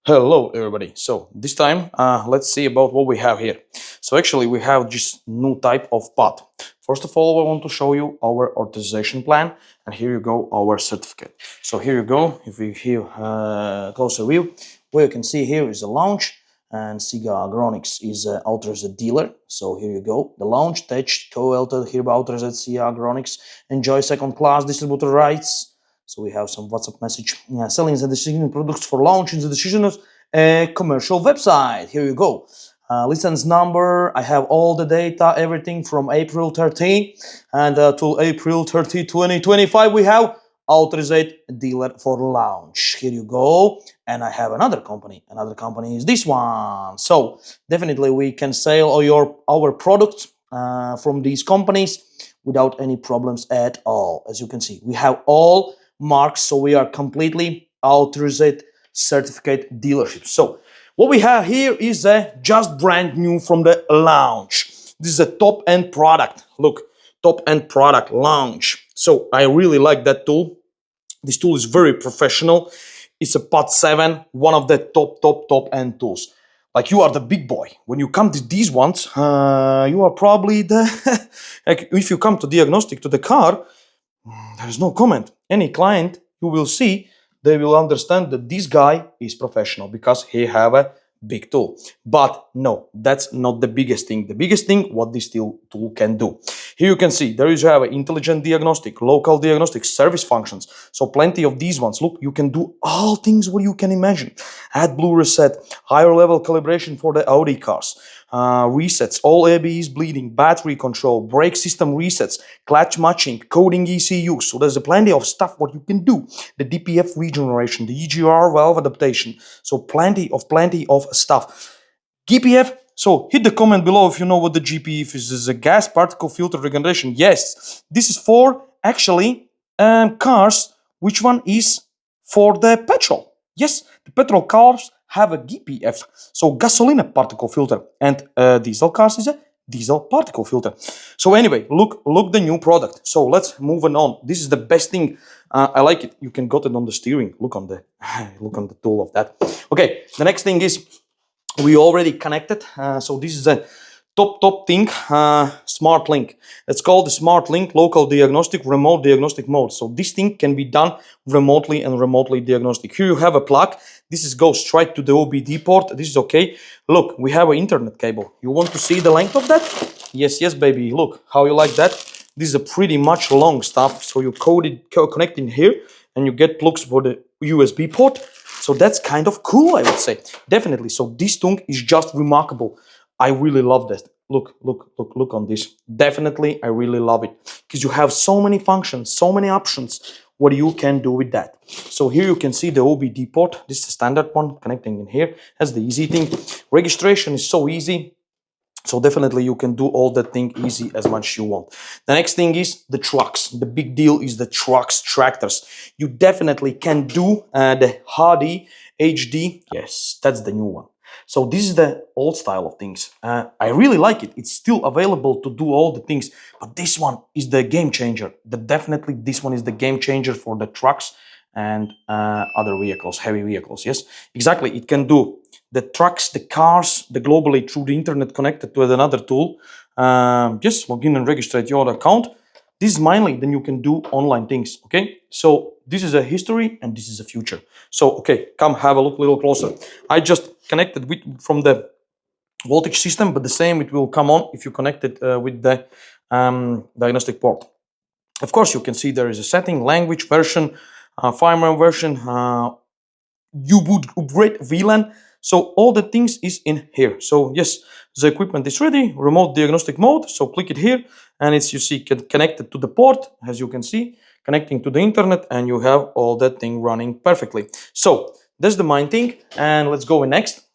Hello everybody. So this time let's see about what we have here. So actually we have just new type of pod. First of all, I want to show you our authorization plan, and here you go our certificate. So here you go. If we here closer view, what you can see here is a launch, and Diagnostics is authorized dealer. So here you go, the launch touch co-authorized here by authorized Diagnostics, enjoy second class distributor rights. So we have some WhatsApp message selling the decision products for launch in the decisioners commercial website. Here you go. License number. I have all the data, everything from April 13 and to April 30, 2025. We have authorized dealer for launch. Here you go. And I have another company. Another company is this one. So definitely we can sell our products from these companies without any problems at all. As you can see, we have all marks, so we are completely authorized certificate dealership. So what we have here is a just brand new from the launch. This is a top-end product. Look, top-end product launch. So I really like that tool. This tool is very professional. It's a PAD7, one of the top-end tools. Like, you are the big boy. When you come to these ones, you are probably the like, if you come to diagnostic to the car, there is no comment. Any client you will see, they will understand that this guy is professional because he have a big tool. But no, that's not the biggest thing. The biggest thing what this tool can do. Here you can see there is have an intelligent diagnostic, local diagnostic, service functions. So plenty of these ones. Look, you can do all things what you can imagine. Add blue reset, higher level calibration for the Audi cars. Resets, all ABS bleeding, battery control, brake system resets, clutch matching, coding ECU. So there's plenty of stuff what you can do. The DPF regeneration, the EGR valve adaptation. So plenty of stuff. GPF. So hit the comment below if you know what the GPF is. Is a gas particle filter regeneration. Yes, this is for actually cars. Which one is for the petrol? Yes, the petrol cars have a GPF, so gasoline particle filter, and diesel cars is a diesel particle filter. So anyway, look the new product. So let's move on. This is the best thing. I like it. You can got it on the steering. Look on the tool of that. Okay, the next thing is we already connected. So this is a top thing, SmartLink. It's called the SmartLink local diagnostic remote diagnostic mode. So this thing can be done remotely and remotely diagnostic. Here you have a plug. This goes straight to the OBD port. This is okay. Look, we have an Internet cable. You want to see the length of that? Yes, baby. Look how you like that. This is a pretty much long stuff. So you connect in here, and you get plugs for the USB port. So that's kind of cool, I would say. Definitely. So this thing is just remarkable. I really love this. Look on this. Definitely, I really love it because you have so many functions, so many options. What you can do with that. So here you can see the OBD port. This is the standard one connecting in here. That's the easy thing. Registration is so easy. So definitely you can do all that thing easy as much as you want. The next thing is the trucks. The big deal is the trucks, tractors. You definitely can do the HD. Yes, that's the new one. So this is the old style of things. I really like it. It's still available to do all the things, but this one is the game changer. Definitely this one is the game changer for the trucks and other vehicles, heavy vehicles. Yes, exactly. It can do the trucks, the cars, the globally through the internet connected to another tool. Just log in and register your account. This is mainly then you can do online things. Okay, so this is a history and this is a future. So okay, come have a look a little closer. I just connected from the voltage system, but the same it will come on if you connect it with the diagnostic port. Of course, you can see there is a setting, language version, firmware version. You would upgrade VLAN. So all the things is in here. So yes, the equipment is ready, remote diagnostic mode. So click it here and it's, you see, connected to the port, as you can see, connecting to the internet, and you have all that thing running perfectly. So that's the main thing. And let's go next.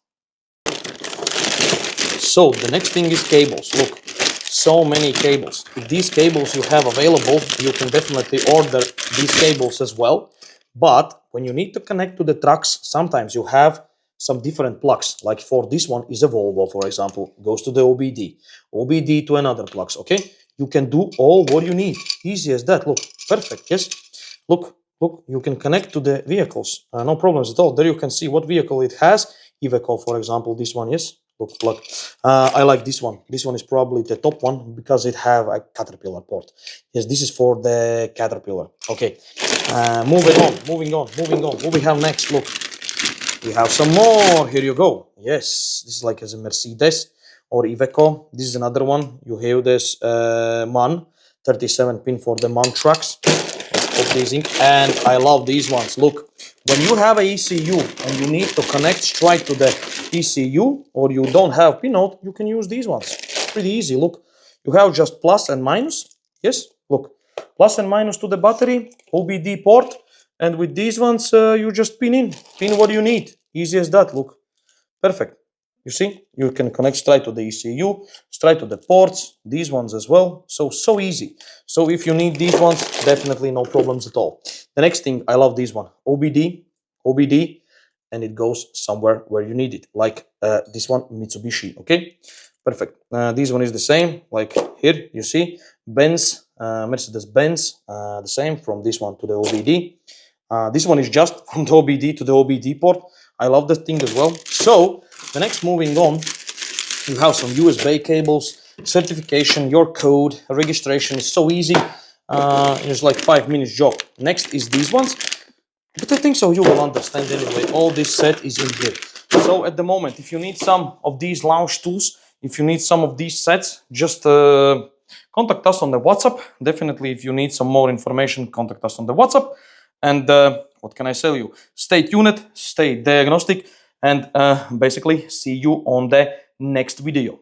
So the next thing is cables. Look, so many cables. If these cables you have available, you can definitely order these cables as well. But when you need to connect to the trucks, sometimes you have some different plugs. Like for this one is a Volvo, for example, goes to the OBD to another plugs. Okay, you can do all what you need. Easy as that. Look, perfect. Yes. Look look, you can connect to the vehicles, no problems at all. There you can see what vehicle it has. Iveco, for example, this one, yes. Look, I like this one. This one is probably the top one because it have a Caterpillar port. Yes, this is for the Caterpillar. Okay, moving on. What we have next? Look, we have some more. Here you go. Yes, this is like as a Mercedes or Iveco. This is another one. You have this MAN 37 pin for the MAN trucks. And I love these ones. Look, when you have a ECU and you need to connect straight to the ECU, or you don't have pinout, you can use these ones. Pretty easy. Look, you have just plus and minus. Yes, look, plus and minus to the battery, OBD port, and with these ones you just pin what you need. Easy as that. Look, perfect. You see, you can connect straight to the ECU, straight to the ports, these ones as well. So easy. So if you need these ones, definitely no problems at all. The next thing, I love this one, OBD, and it goes somewhere where you need it, like this one, Mitsubishi, okay? Perfect. This one is the same, like here, you see, Benz, Mercedes-Benz, the same from this one to the OBD. This one is just from the OBD to the OBD port. I love that thing as well. So, the next, moving on, you have some USB cables, certification, your code, registration is so easy. It's like 5 minutes job. Next is these ones, but I think so you will understand anyway. All this set is in here. So at the moment, if you need some of these launch tools, if you need some of these sets, just contact us on the WhatsApp. Definitely, if you need some more information, contact us on the WhatsApp. And what can I tell you? Stay tuned, stay diagnostic, and basically see you on the next video.